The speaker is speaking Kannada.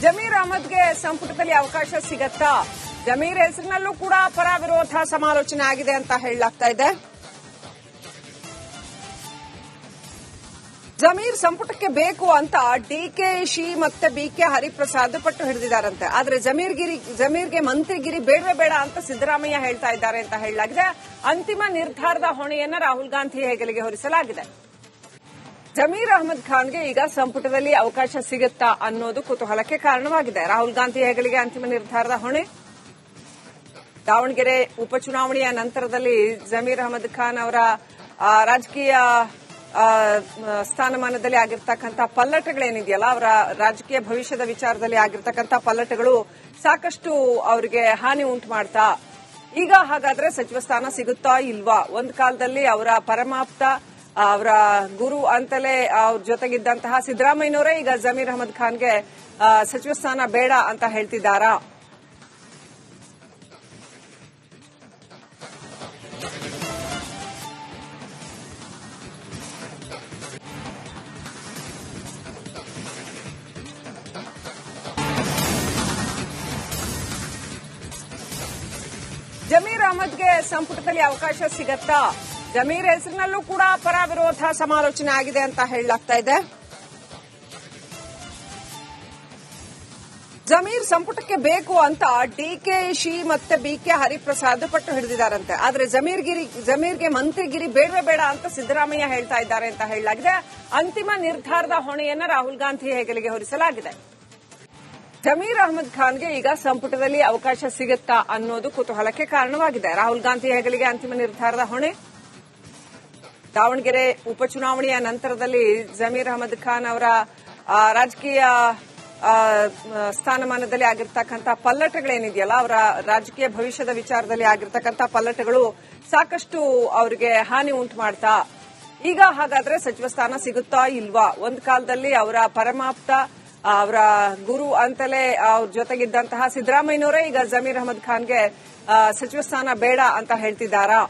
ಜಮೀರ್ ಅಹಮದ್ಗೆ ಸಂಪುಟದಲ್ಲಿ ಅವಕಾಶ ಸಿಗತ್ತಾ? ಜಮೀರ್ ಹೆಸರಿನಲ್ಲೂ ಕೂಡ ಪರ ವಿರೋಧ ಸಮಾಲೋಚನೆ ಆಗಿದೆ ಅಂತ ಹೇಳಲಾಗ್ತಾ ಇದೆ. ಜಮೀರ್ ಸಂಪುಟಕ್ಕೆ ಬೇಕು ಅಂತ ಡಿಕೆಶಿ ಮತ್ತೆ ಬಿಕೆ ಹರಿಪ್ರಸಾದ್ ಪಟ್ಟು ಹಿಡಿದಿದ್ದಾರಂತೆ. ಆದ್ರೆ ಜಮೀರ್ಗೆ ಮಂತ್ರಿಗಿರಿ ಬೇಡವೇ ಬೇಡ ಅಂತ ಸಿದ್ದರಾಮಯ್ಯ ಹೇಳ್ತಾ ಇದ್ದಾರೆ ಅಂತ ಹೇಳಲಾಗಿದೆ. ಅಂತಿಮ ನಿರ್ಧಾರದ ಹೊಣೆಯನ್ನ ರಾಹುಲ್ ಗಾಂಧಿ ಹೆಗಲಿಗೆ ಹೊರಿಸಲಾಗಿದೆ. ಜಮೀರ್ ಅಹಮದ್ ಖಾನ್ಗೆ ಈಗ ಸಂಪುಟದಲ್ಲಿ ಅವಕಾಶ ಸಿಗುತ್ತಾ ಅನ್ನೋದು ಕುತೂಹಲಕ್ಕೆ ಕಾರಣವಾಗಿದೆ. ರಾಹುಲ್ ಗಾಂಧಿ ಹೆಗಲಿಗೆ ಅಂತಿಮ ನಿರ್ಧಾರದ ಹೊಣೆ. ದಾವಣಗೆರೆ ಉಪಚುನಾವಣೆಯ ನಂತರದಲ್ಲಿ ಜಮೀರ್ ಅಹಮದ್ ಖಾನ್ ಅವರ ರಾಜಕೀಯ ಸ್ಥಾನಮಾನದಲ್ಲಿ ಆಗಿರ್ತಕ್ಕಂಥ ಪಲ್ಲಟಗಳೇನಿದೆಯಲ್ಲ, ಅವರ ರಾಜಕೀಯ ಭವಿಷ್ಯದ ವಿಚಾರದಲ್ಲಿ ಆಗಿರ್ತಕ್ಕಂಥ ಪಲ್ಲಟಗಳು ಸಾಕಷ್ಟು ಅವರಿಗೆ ಹಾನಿ ಉಂಟು ಮಾಡ್ತಾ. ಈಗ ಹಾಗಾದ್ರೆ ಸಚಿವ ಸ್ಥಾನ ಸಿಗುತ್ತಾ ಇಲ್ವಾ? ಒಂದು ಕಾಲದಲ್ಲಿ ಅವರ ಪರಮಾಪ್ತ, ಅವರ ಗುರು ಅಂತಲೇ ಅವ್ರ ಜೊತೆಗಿದ್ದಂತಹ ಸಿದ್ದರಾಮಯ್ಯನವರೇ ಈಗ ಜಮೀರ್ ಅಹಮದ್ ಖಾನ್ಗೆ ಸಚಿವ ಸ್ಥಾನ ಬೇಡ ಅಂತ ಹೇಳ್ತಿದ್ದಾರಾ? ಜಮೀರ್ ಅಹಮದ್ಗೆ ಸಂಪುಟದಲ್ಲಿ ಅವಕಾಶ ಸಿಗತ್ತಾ? ಜಮೀರ್ ಹೆಸರಿನಲ್ಲೂ ಕೂಡ ಪರ ವಿರೋಧ ಸಮಾಲೋಚನೆ ಆಗಿದೆ ಅಂತ ಹೇಳಲಾಗ್ತಾ ಇದೆ. ಜಮೀರ್ ಸಂಪುಟಕ್ಕೆ ಬೇಕು ಅಂತ ಡಿಕೆಶಿ ಮತ್ತೆ ಬಿಕೆ ಹರಿಪ್ರಸಾದ್ ಪಟ್ಟು ಹಿಡಿದಿದ್ದಾರಂತೆ. ಆದ್ರೆ ಜಮೀರ್ಗೆ ಮಂತ್ರಿಗಿರಿ ಬೇಡವೇ ಬೇಡ ಅಂತ ಸಿದ್ದರಾಮಯ್ಯ ಹೇಳ್ತಾ ಇದ್ದಾರೆ ಅಂತ ಹೇಳಲಾಗಿದೆ. ಅಂತಿಮ ನಿರ್ಧಾರದ ಹೊಣೆಯನ್ನ ರಾಹುಲ್ ಗಾಂಧಿ ಹೆಗಲಿಗೆ ಹೊರಿಸಲಾಗಿದೆ. ಜಮೀರ್ ಅಹಮದ್ ಖಾನ್ಗೆ ಈಗ ಸಂಪುಟದಲ್ಲಿ ಅವಕಾಶ ಸಿಗುತ್ತಾ ಅನ್ನೋದು ಕುತೂಹಲಕ್ಕೆ ಕಾರಣವಾಗಿದೆ. ರಾಹುಲ್ ಗಾಂಧಿ ಹೆಗಲಿಗೆ ಅಂತಿಮ ನಿರ್ಧಾರದ ಹೊಣೆ. ದಾವಣಗೆರೆ ಉಪಚುನಾವಣೆಯ ನಂತರದಲ್ಲಿ ಜಮೀರ್ ಅಹಮದ್ ಖಾನ್ ಅವರ ರಾಜಕೀಯ ಸ್ಥಾನಮಾನದಲ್ಲಿ ಆಗಿರ್ತಕ್ಕಂಥ ಪಲ್ಲಟಗಳೇನಿದೆಯಲ್ಲ, ಅವರ ರಾಜಕೀಯ ಭವಿಷ್ಯದ ವಿಚಾರದಲ್ಲಿ ಆಗಿರ್ತಕ್ಕಂಥ ಪಲ್ಲಟಗಳು ಸಾಕಷ್ಟು ಅವರಿಗೆ ಹಾನಿ ಉಂಟು ಮಾಡ್ತಾ. ಈಗ ಹಾಗಾದ್ರೆ ಸಚಿವ ಸ್ಥಾನ ಸಿಗುತ್ತಾ ಇಲ್ವಾ? ಒಂದು ಕಾಲದಲ್ಲಿ ಅವರ ಪರಮಾಪ್ತ, ಅವರ ಗುರು ಅಂತಲೇ ಅವ್ರ ಜೊತೆಗಿದ್ದಂತಹ ಸಿದ್ದರಾಮಯ್ಯನವರೇ ಈಗ ಜಮೀರ್ ಅಹಮದ್ ಖಾನ್ಗೆ ಸಚಿವ ಸ್ಥಾನ ಬೇಡ ಅಂತ ಹೇಳ್ತಿದ್ದಾರಾ?